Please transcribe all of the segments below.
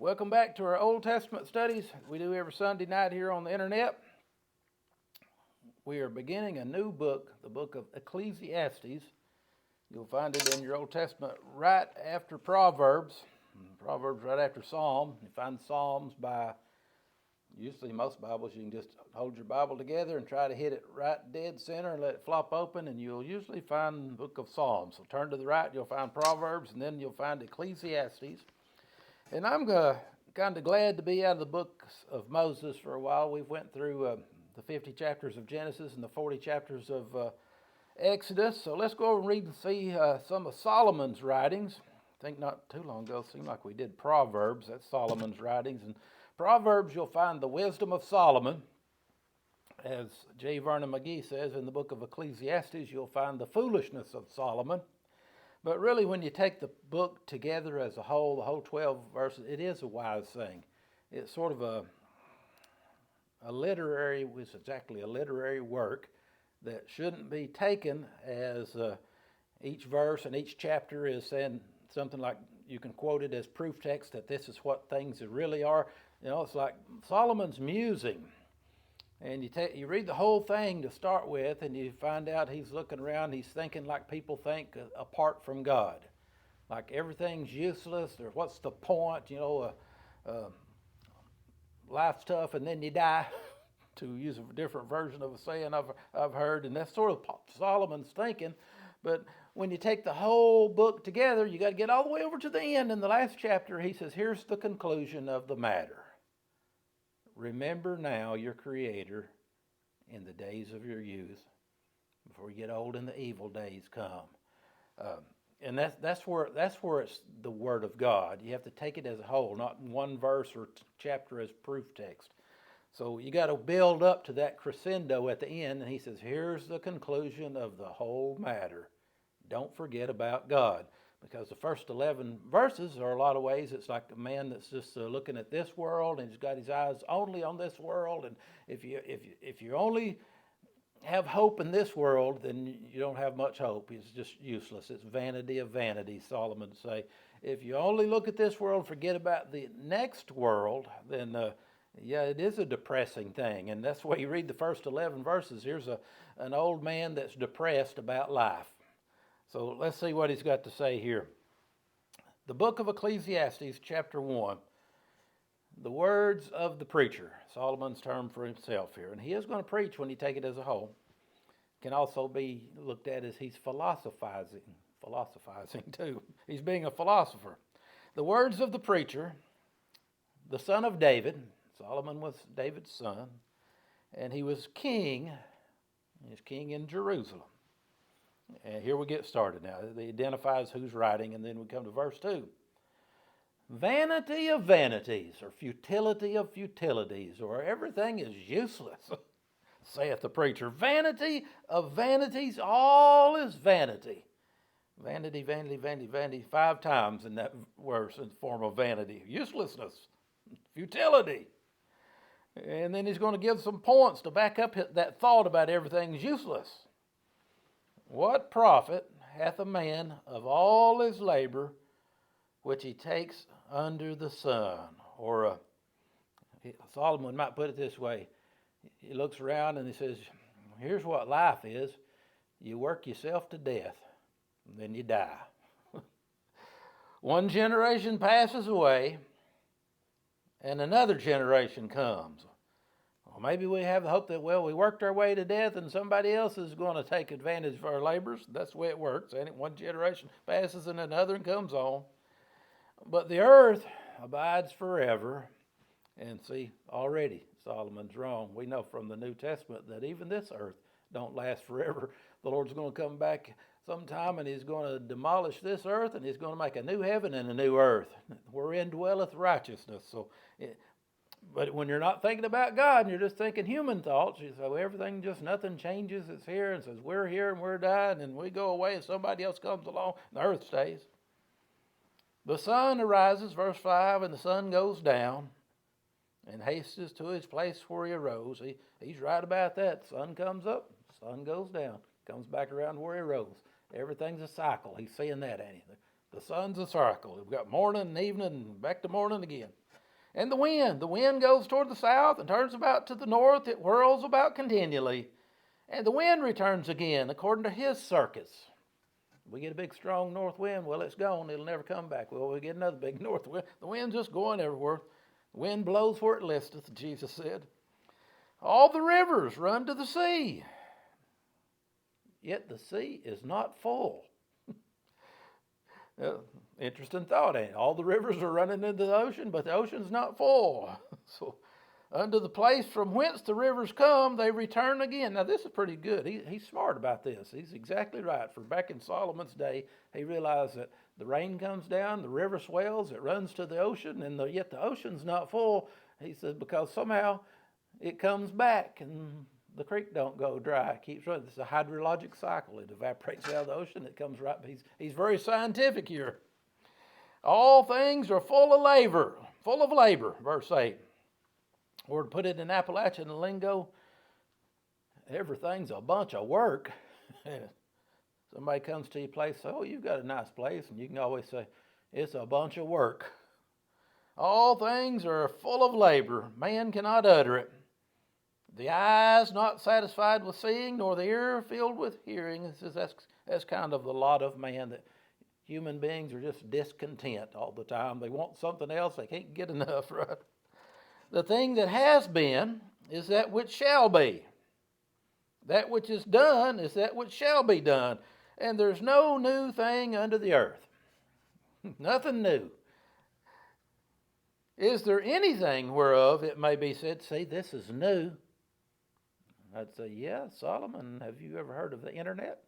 Welcome back to our Old Testament studies we do every Sunday night here on the internet. We are beginning a new book, the book of Ecclesiastes. You'll find it in your Old Testament right after Proverbs. Proverbs right after Psalm. You find Psalms by, usually most Bibles, you can just hold your Bible together and try to hit it right dead center and let it flop open, and you'll usually find the book of Psalms. So turn to the right, you'll find Proverbs, and then you'll find Ecclesiastes. And I'm kind of glad to be out of the books of Moses for a while. We went through the 50 chapters of Genesis and the 40 chapters of Exodus. So let's go over and read and see some of Solomon's writings. I think not too long ago, it seemed like we did Proverbs. That's Solomon's writings. And Proverbs, you'll find the wisdom of Solomon. As J. Vernon McGee says in the book of Ecclesiastes, you'll find the foolishness of Solomon. But really, when you take the book together as a whole, the whole 12 verses, it is a wise thing. It's sort of a literary work that shouldn't be taken as each verse and each chapter is saying something like you can quote it as proof text that this is what things really are. You know, it's like Solomon's musing. And you read the whole thing to start with, and you find out he's looking around, he's thinking like people think apart from God. Like everything's useless, or what's the point, life's tough and then you die, to use a different version of a saying I've heard, and that's sort of Solomon's thinking. But when you take the whole book together, you got to get all the way over to the end. In the last chapter, he says, here's the conclusion of the matter. Remember now your Creator in the days of your youth, before you get old and the evil days come. And that's where it's the Word of God. You have to take it as a whole, not in one verse or chapter as proof text. So you got to build up to that crescendo at the end, and he says, here's the conclusion of the whole matter. Don't forget about God. Because the first 11 verses are a lot of ways, it's like a man that's just looking at this world, and he's got his eyes only on this world. And if you only have hope in this world, then you don't have much hope. It's just useless. It's vanity of vanity, Solomon would say. If you only look at this world and forget about the next world, then it is a depressing thing. And that's why you read the first 11 verses. Here's an old man that's depressed about life. So let's see what he's got to say here. The book of Ecclesiastes, chapter 1. The words of the preacher, Solomon's term for himself here. And he is going to preach when you take it as a whole. Can also be looked at as he's philosophizing too. He's being a philosopher. The words of the preacher, the son of David. Solomon was David's son. And he was king. He was king in Jerusalem. And here we get started now. He identifies who's writing, and then we come to verse 2. Vanity of vanities, or futility of futilities, or everything is useless, saith the preacher. Vanity of vanities, all is vanity. Vanity, vanity, vanity, vanity, 5 times in that verse in the form of vanity. Uselessness, futility. And then he's going to give some points to back up that thought about everything's useless. What profit hath a man of all his labor which he takes under the sun? Or Solomon might put it this way. He looks around and he says, here's what life is. You work yourself to death, and then you die. One generation passes away, and another generation comes. Maybe we have the hope that, we worked our way to death and somebody else is going to take advantage of our labors. That's the way it works. And one generation passes and another comes on. But the earth abides forever. And see, already Solomon's wrong. We know from the New Testament that even this earth don't last forever. The Lord's going to come back sometime and he's going to demolish this earth and he's going to make a new heaven and a new earth wherein dwelleth righteousness. But when you're not thinking about God and you're just thinking human thoughts, you say, nothing changes, it's here, and says we're here and we're dying, and we go away and somebody else comes along, and the earth stays. The sun arises, verse 5, and the sun goes down and hastens to his place where he arose. He's right about that. The sun comes up, the sun goes down, comes back around where he arose. Everything's a cycle. He's seeing that, ain't he? The sun's a cycle. We've got morning and evening and back to morning again. And the wind goes toward the south and turns about to the north. It whirls about continually. And the wind returns again according to his circuits. We get a big strong north wind, well, it's gone. It'll never come back. Well, we get another big north wind. The wind's just going everywhere. The wind blows where it listeth, Jesus said. All the rivers run to the sea, yet the sea is not full. Interesting thought, ain't it? All the rivers are running into the ocean, but the ocean's not full. So, unto the place from whence the rivers come, they return again. Now, this is pretty good. He's smart about this. He's exactly right. For back in Solomon's day, he realized that the rain comes down, the river swells, it runs to the ocean, and yet the ocean's not full. He said, because somehow it comes back and the creek don't go dry. It keeps running. It's a hydrologic cycle. It evaporates out of the ocean. It comes right. He's very scientific here. All things are full of labor, verse 8. Or to put it in Appalachian lingo, everything's a bunch of work. Somebody comes to your place, oh, you've got a nice place, and you can always say, it's a bunch of work. All things are full of labor. Man cannot utter it. The eye is not satisfied with seeing, nor the ear filled with hearing. That's kind of the lot of man, that human beings are just discontent all the time. They want something else. They can't get enough, right? The thing that has been is that which shall be. That which is done is that which shall be done. And there's no new thing under the earth. Nothing new. Is there anything whereof it may be said, see, this is new? I'd say, yeah, Solomon, have you ever heard of the internet?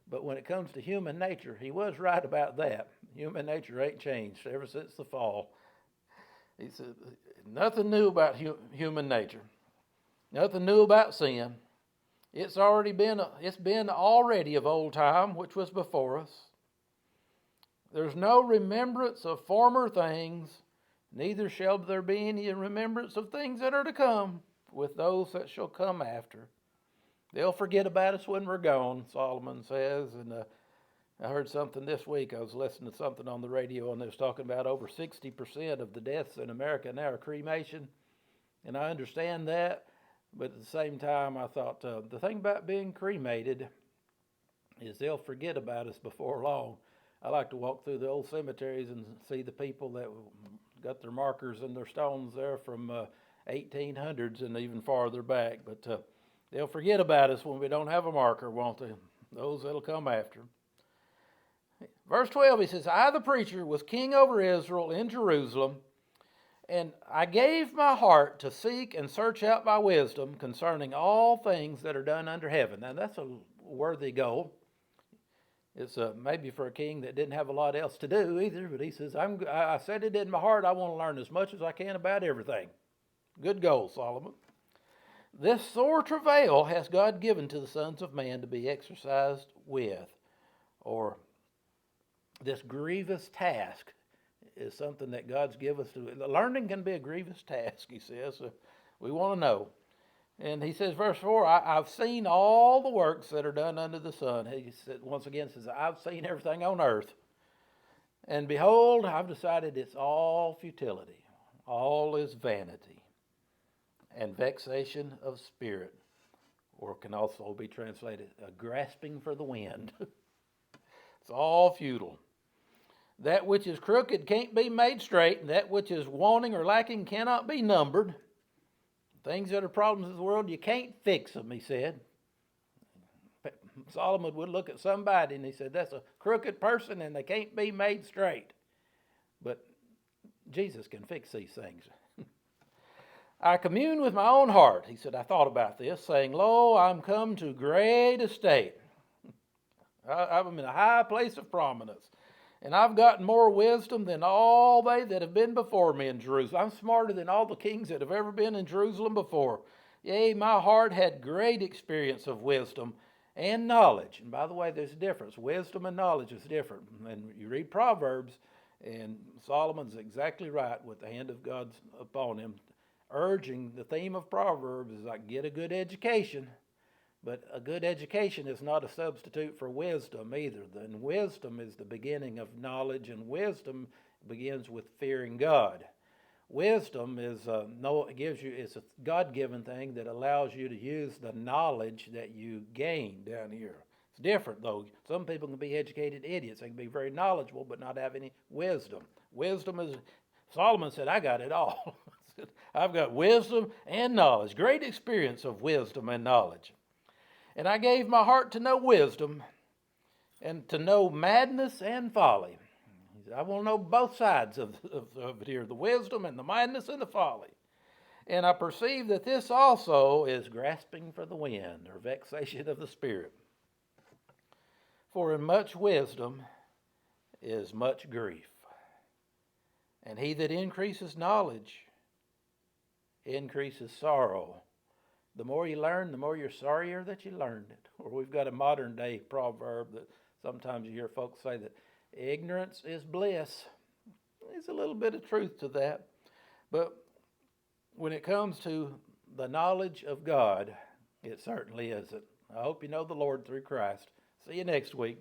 But when it comes to human nature, he was right about that. Human nature ain't changed ever since the fall. He said, nothing new about human nature. Nothing new about sin. It's been already of old time, which was before us. There's no remembrance of former things, neither shall there be any remembrance of things that are to come with those that shall come after. They'll forget about us when we're gone, Solomon says. And I heard something this week. I was listening to something on the radio, and they was talking about over 60% of the deaths in America now are cremation. And I understand that, but at the same time, I thought the thing about being cremated is they'll forget about us before long. I like to walk through the old cemeteries and see the people that got their markers and their stones there from 1800s and even farther back. But they'll forget about us when we don't have a marker, won't they? Those that'll come after. Verse 12, he says, I, the preacher, was king over Israel in Jerusalem, and I gave my heart to seek and search out by wisdom concerning all things that are done under heaven. Now, that's a worthy goal. It's maybe for a king that didn't have a lot else to do either, but he says, I said it in my heart, I want to learn as much as I can about everything. Good goal, Solomon. This sore travail has God given to the sons of man to be exercised with, or this grievous task is something that God's given us to. Learning can be a grievous task, he says. So we want to know. And he says, verse 4, I've seen all the works that are done under the sun. He said, once again, says, I've seen everything on earth. And behold, I've decided it's all futility. All is vanity and vexation of spirit. Or can also be translated, a grasping for the wind. It's all futile. That which is crooked can't be made straight, and that which is wanting or lacking cannot be numbered. Things that are problems of the world, you can't fix them, he said. Solomon would look at somebody and he said, that's a crooked person and they can't be made straight. But Jesus can fix these things. I commune with my own heart. He said, I thought about this, saying, lo, I'm come to great estate. I'm in a high place of prominence. And I've gotten more wisdom than all they that have been before me in Jerusalem. I'm smarter than all the kings that have ever been in Jerusalem before. Yea, my heart had great experience of wisdom and knowledge. And by the way, there's a difference. Wisdom and knowledge is different. And you read Proverbs, and Solomon's exactly right with the hand of God's upon him, urging the theme of Proverbs is like, get a good education. But a good education is not a substitute for wisdom either. And wisdom is the beginning of knowledge, and wisdom begins with fearing God. Wisdom is it gives you, it's a God-given thing that allows you to use the knowledge that you gain down here. It's different though. Some people can be educated idiots. They can be very knowledgeable but not have any wisdom. Wisdom is, Solomon said, I got it all. I've got wisdom and knowledge, great experience of wisdom and knowledge. And I gave my heart to know wisdom and to know madness and folly. I want to know both sides of it here, the wisdom and the madness and the folly. And I perceive that this also is grasping for the wind, or vexation of the spirit. For in much wisdom is much grief. And he that increases knowledge increases sorrow. The more you learn, the more you're sorrier that you learned it. Or we've got a modern day proverb that sometimes you hear folks say that ignorance is bliss. There's a little bit of truth to that. But when it comes to the knowledge of God, it certainly isn't. I hope you know the Lord through Christ. See you next week.